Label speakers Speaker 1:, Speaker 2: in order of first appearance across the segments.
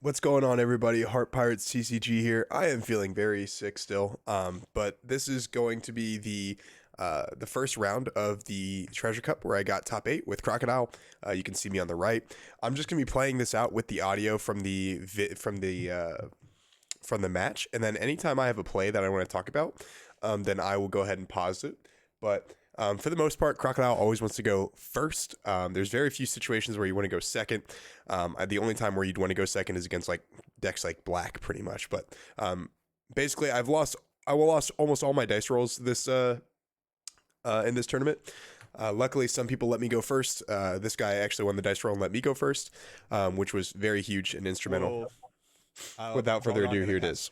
Speaker 1: What's going on, everybody? Heart Pirates CCG here. I am feeling very sick still, but this is going to be the first round of the Treasure Cup where I got top 8 with Crocodile. You can see me on the right. I'm just gonna be playing this out with the audio from the match, and then anytime I have a play that I want to talk about, then I will go ahead and pause it. But for the most part, Crocodile always wants to go first. There's very few situations where you want to go second. The only time where you'd want to go second is against like decks like Black, pretty much. But basically, I will lost almost all my dice rolls this in this tournament. Luckily, some people let me go first. This guy actually won the dice roll and let me go first, which was very huge and instrumental. Without further ado, here it is.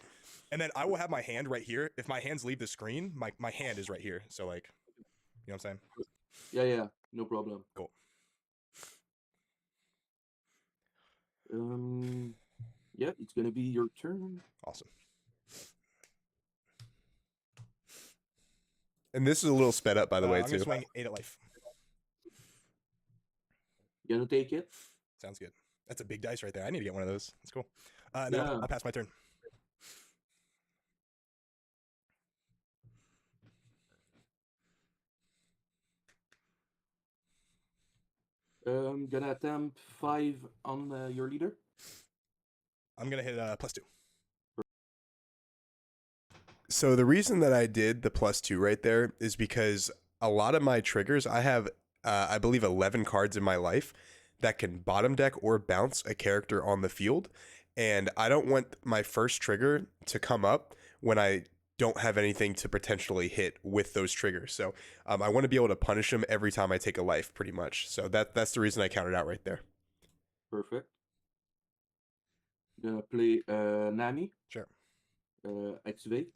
Speaker 2: And then I will have my hand right here. If my hands leave the screen, my hand is right here. So like, you know what I'm saying?
Speaker 3: Yeah, no problem.
Speaker 2: Cool.
Speaker 3: Yeah, it's gonna be your turn.
Speaker 2: Awesome.
Speaker 1: And this is a little sped up, by the way,
Speaker 2: I'm
Speaker 1: too.
Speaker 2: gonna swing 8 at life.
Speaker 3: You gonna take it?
Speaker 2: Sounds good. That's a big dice right there. I need to get one of those. That's cool. Then
Speaker 3: Yeah.
Speaker 2: I'll pass my turn.
Speaker 3: Gonna attempt 5 on your leader.
Speaker 2: I'm gonna hit +2.
Speaker 1: So the reason that I did the +2 right there is because a lot of my triggers, I have, I believe, 11 cards in my life that can bottom deck or bounce a character on the field. And I don't want my first trigger to come up when I don't have anything to potentially hit with those triggers. So I want to be able to punish them every time I take a life, pretty much. So that's the reason I counted out right there.
Speaker 3: Perfect. Gonna play Nami.
Speaker 2: Sure.
Speaker 3: Activate.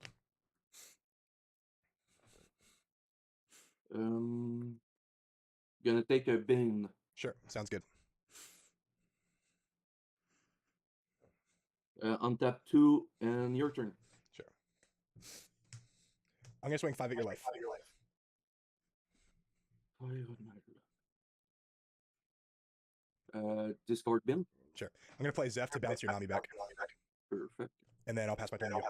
Speaker 3: Gonna take a bin.
Speaker 2: Sure. Sounds good.
Speaker 3: Untap 2 and your turn.
Speaker 2: Sure. I'm gonna swing 5 at your life.
Speaker 3: 5 discard bin.
Speaker 2: Sure. I'm gonna play Zeph to bounce your Nami back,
Speaker 3: Perfect.
Speaker 2: and then I'll pass my turn to you.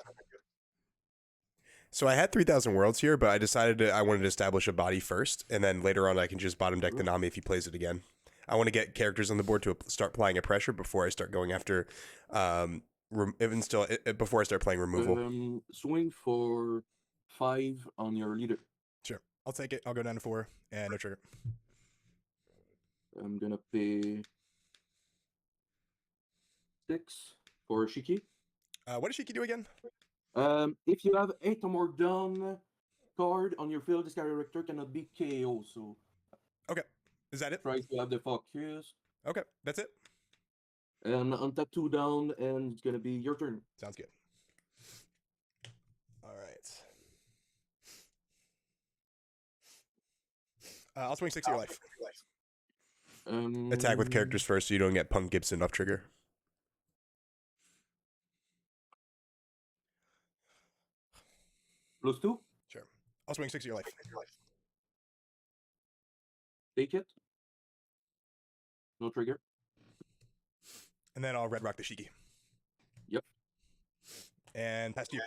Speaker 1: So I had 3,000 worlds here, but I decided I wanted to establish a body first, and then later on I can just bottom deck the Nami if he plays it again. I want to get characters on the board to start applying a pressure before I start going after, before I start playing removal.
Speaker 3: Swing for 5 on your leader.
Speaker 2: Sure. I'll take it. I'll go down to 4 and no trigger.
Speaker 3: I'm gonna pay 6 for Shiki.
Speaker 2: What does Shiki do again?
Speaker 3: If you have 8 or more down card on your field, this character cannot be KO. So
Speaker 2: Okay. Is that it?
Speaker 3: try to have the focus.
Speaker 2: Okay. That's it.
Speaker 3: And untap 2 down, and it's gonna be your turn.
Speaker 2: Sounds good. All right. I'll swing 6 at your life.
Speaker 1: Attack with characters first so you don't get Punk Gibson off trigger.
Speaker 3: +2.
Speaker 2: Sure. I'll swing 6 at your life.
Speaker 3: Take it. No trigger.
Speaker 2: And then I'll red rock the Shiki.
Speaker 3: Yep.
Speaker 2: And pass to you.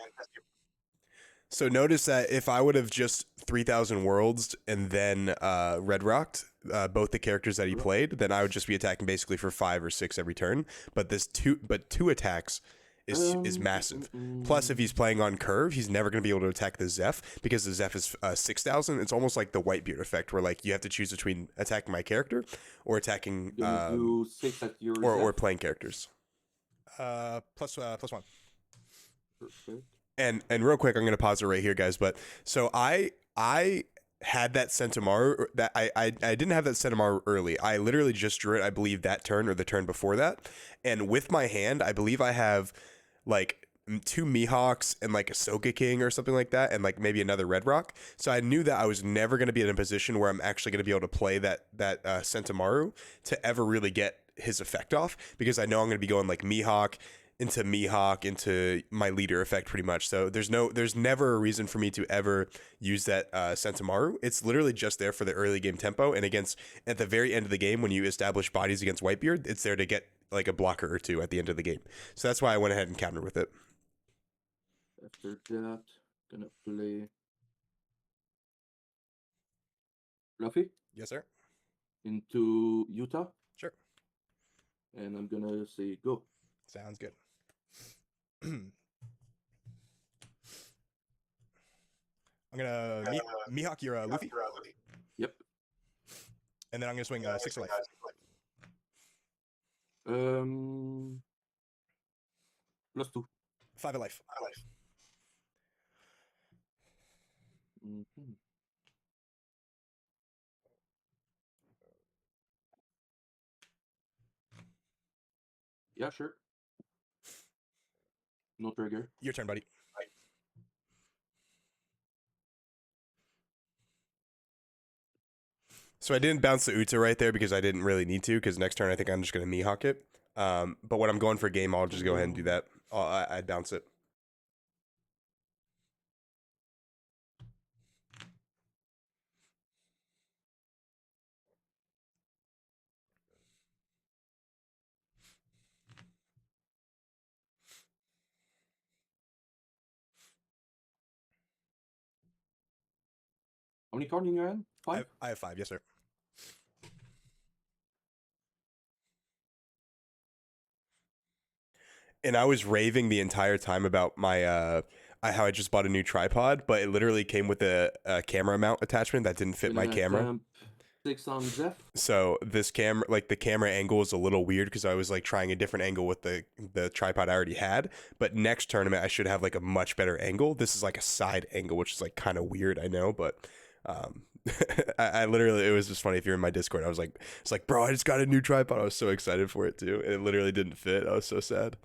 Speaker 1: So notice that if I would have just 3,000 worlds and then red rocked both the characters that he played, then I would just be attacking basically for 5 or 6 every turn. But two attacks is massive. Plus, if he's playing on curve, he's never going to be able to attack the Zeph because the Zeph is 6,000. It's almost like the Whitebeard effect, where like you have to choose between attacking my character or attacking
Speaker 3: do 6 at your
Speaker 1: or playing characters.
Speaker 2: Plus 1.
Speaker 3: Perfect.
Speaker 1: And real quick, I'm going to pause it right here, guys. But so I had that Centaur that I didn't have that Centaur early. I literally just drew it, I believe, that turn or the turn before that. And with my hand, I believe I have like 2 Mihawks and like a Soka King or something like that, and like maybe another Red Rock. So I knew that I was never going to be in a position where I'm actually going to be able to play that Centaur to ever really get his effect off, because I know I'm going to be going like Mihawk into my leader effect pretty much. So there's never a reason for me to ever use that Sentamaru. It's literally just there for the early game tempo, and at the very end of the game when you establish bodies against Whitebeard, it's there to get like a blocker or two at the end of the game. So that's why I went ahead and countered with it.
Speaker 3: After that, gonna play Doffy
Speaker 2: Yes, sir.
Speaker 3: into Utah,
Speaker 2: Sure.
Speaker 3: and I'm gonna say go.
Speaker 2: Sounds good. I'm gonna Mihawk your Luffy,
Speaker 3: Yep.
Speaker 2: and then I'm gonna swing 6 to life.
Speaker 3: +2.
Speaker 2: 5 of life.
Speaker 3: Mhm. Yeah, sure. No trigger.
Speaker 2: Your turn, buddy.
Speaker 1: So I didn't bounce the Uta right there because I didn't really need to, because next turn I think I'm just going to Mihawk it. But when I'm going for game, I'll just go ahead and do that. I'd bounce it.
Speaker 3: How many cards in your hand? 5?
Speaker 2: I have 5. Yes, sir.
Speaker 1: And I was raving the entire time about my how I just bought a new tripod, but it literally came with a camera mount attachment that didn't fit my
Speaker 3: Gonna
Speaker 1: camera.
Speaker 3: attempt 6 on Zeph.
Speaker 1: So this camera, like the camera angle is a little weird because I was like trying a different angle with the tripod I already had. But next tournament I should have like a much better angle. This is like a side angle, which is like kind of weird, I know, but I literally, it was just funny. If you're in my Discord, I was like, it's like, bro, I just got a new tripod. I was so excited for it too, and it literally didn't fit. I was so sad.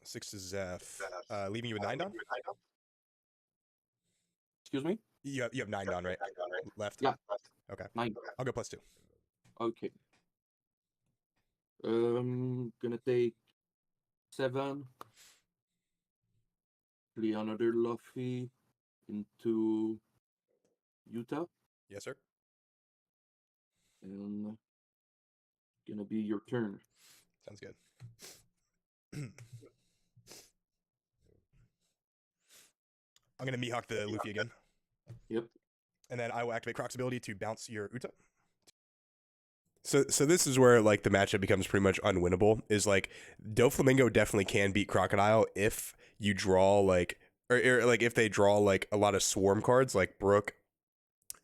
Speaker 2: 6 to Zeph. Leaving you with 9 down.
Speaker 3: Excuse me?
Speaker 2: You have 9 down, right? Left.
Speaker 3: Yeah.
Speaker 2: Okay.
Speaker 3: 9.
Speaker 2: I'll go +2.
Speaker 3: Okay. Gonna take 7. Play another Luffy into Utah,
Speaker 2: Yes, sir.
Speaker 3: and gonna be your turn.
Speaker 2: Sounds good. I'm gonna Mihawk the Luffy again.
Speaker 3: Yep.
Speaker 2: And then I will activate Croc's ability to bounce your Uta.
Speaker 1: So this is where like the matchup becomes pretty much unwinnable. Is like Doflamingo definitely can beat Crocodile if you draw like or like if they draw like a lot of swarm cards like Brook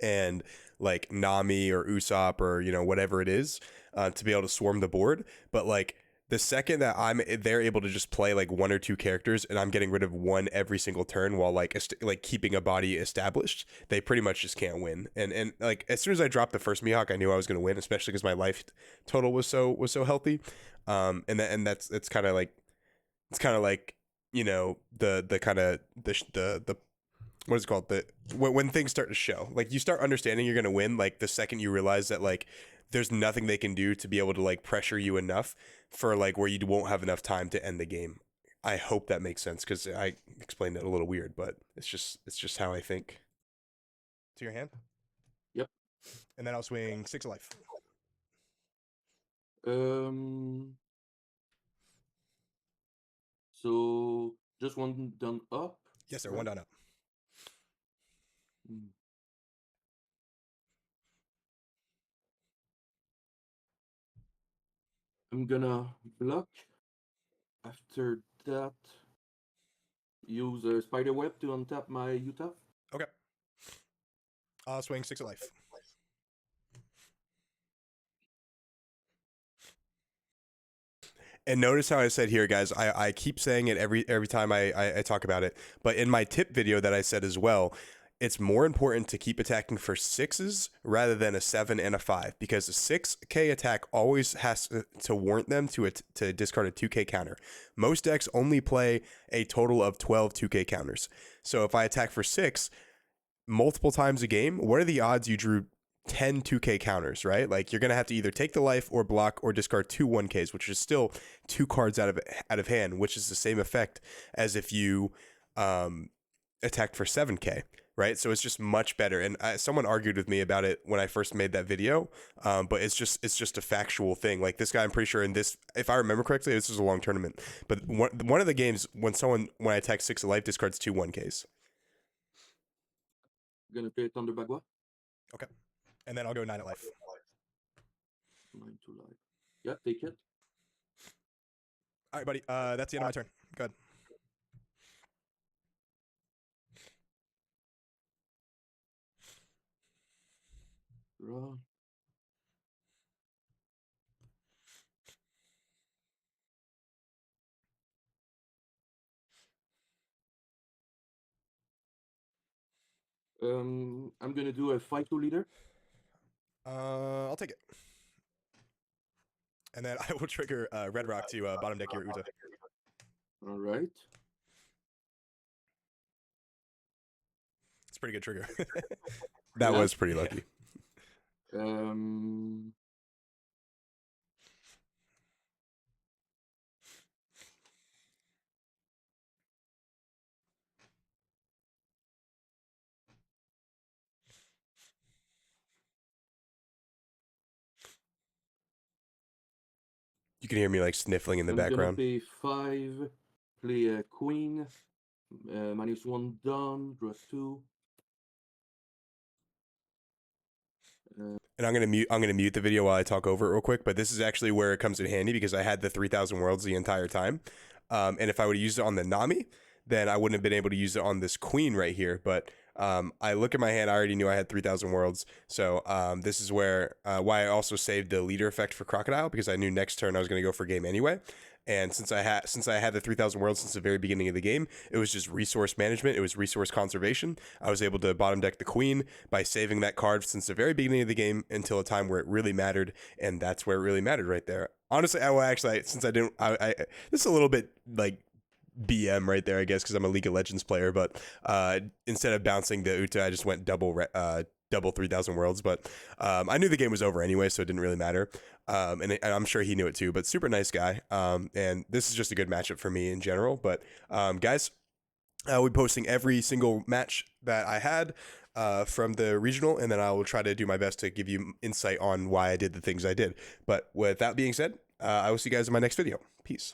Speaker 1: and like Nami or Usopp or whatever it is to be able to swarm the board. But like the second that they're able to just play like 1 or 2 characters and I'm getting rid of one every single turn while like keeping a body established, they pretty much just can't win. And like as soon as I dropped the first Mihawk, I knew I was going to win, especially because my life total was so healthy. And that's it's kind of like the kind of the what is it called, when things start to show, like you start understanding you're going to win like the second you realize that like there's nothing they can do to be able to like pressure you enough for like where you won't have enough time to end the game. I hope that makes sense because I explained it a little weird, but it's just how I think.
Speaker 2: To your hand.
Speaker 3: Yep.
Speaker 2: And then I'll swing 6 of life.
Speaker 3: So just 1 done up.
Speaker 2: Yes, sir.
Speaker 3: right?
Speaker 2: 1 down up.
Speaker 3: Hmm. I'm gonna block. After that, use a spider web to untap my Utah.
Speaker 2: Okay. I'll swing 6 of life.
Speaker 1: And notice how I said here, guys, I keep saying it every time I talk about it. But in my tip video that I said as well, it's more important to keep attacking for 6s rather than a 7 and a 5, because a 6K attack always has to warrant them to discard a 2K counter. Most decks only play a total of 12 2K counters. So if I attack for 6 multiple times a game, what are the odds you drew 10 2K counters, right? Like you're going to have to either take the life or block or discard 2 1Ks, which is still 2 cards out of hand, which is the same effect as if you attacked for 7K, right? So it's just much better. And someone argued with me about it when I first made that video, but it's just a factual thing. Like this guy, I'm pretty sure in this, if I remember correctly, this was a long tournament. But one of the games when I attack 6 of life, discards 2 1Ks.
Speaker 3: Gonna play Thunder Bagua.
Speaker 2: Okay. And then I'll go 9 at life.
Speaker 3: 9 to life. Yeah, take it.
Speaker 2: All right, buddy. That's the end of my turn. Go ahead.
Speaker 3: Draw. I'm gonna do a 5-2 leader.
Speaker 2: I'll take it. And then I will trigger Red Rock to bottom deck your Uta.
Speaker 3: All right.
Speaker 2: It's a pretty good trigger.
Speaker 1: That
Speaker 3: Yeah.
Speaker 1: was pretty lucky. You can hear me like sniffling in the
Speaker 3: I'm gonna
Speaker 1: background.
Speaker 3: pay 5, play a queen, -1 down, draw 2.
Speaker 1: And I'm gonna mute the video while I talk over it real quick. But this is actually where it comes in handy because I had the 3,000 worlds the entire time. And if I would have used it on the Nami, then I wouldn't have been able to use it on this queen right here. But I look at my hand, I already knew I had 3,000 worlds. So this is where why I also saved the leader effect for Crocodile, because I knew next turn I was gonna go for game anyway. And since I had the 3,000 worlds since the very beginning of the game, it was just resource management. It was resource conservation. I was able to bottom deck the queen by saving that card since the very beginning of the game until a time where it really mattered, and that's where it really mattered right there. Honestly, since I didn't, this is a little bit like BM right there, I guess, because I'm a League of Legends player. But instead of bouncing the Uta, I just went double 3,000 worlds. But I knew the game was over anyway, so it didn't really matter. And I'm sure he knew it too. But super nice guy. And this is just a good matchup for me in general. But guys, I'll be posting every single match that I had from the regional, and then I will try to do my best to give you insight on why I did the things I did. But with that being said, I will see you guys in my next video. Peace.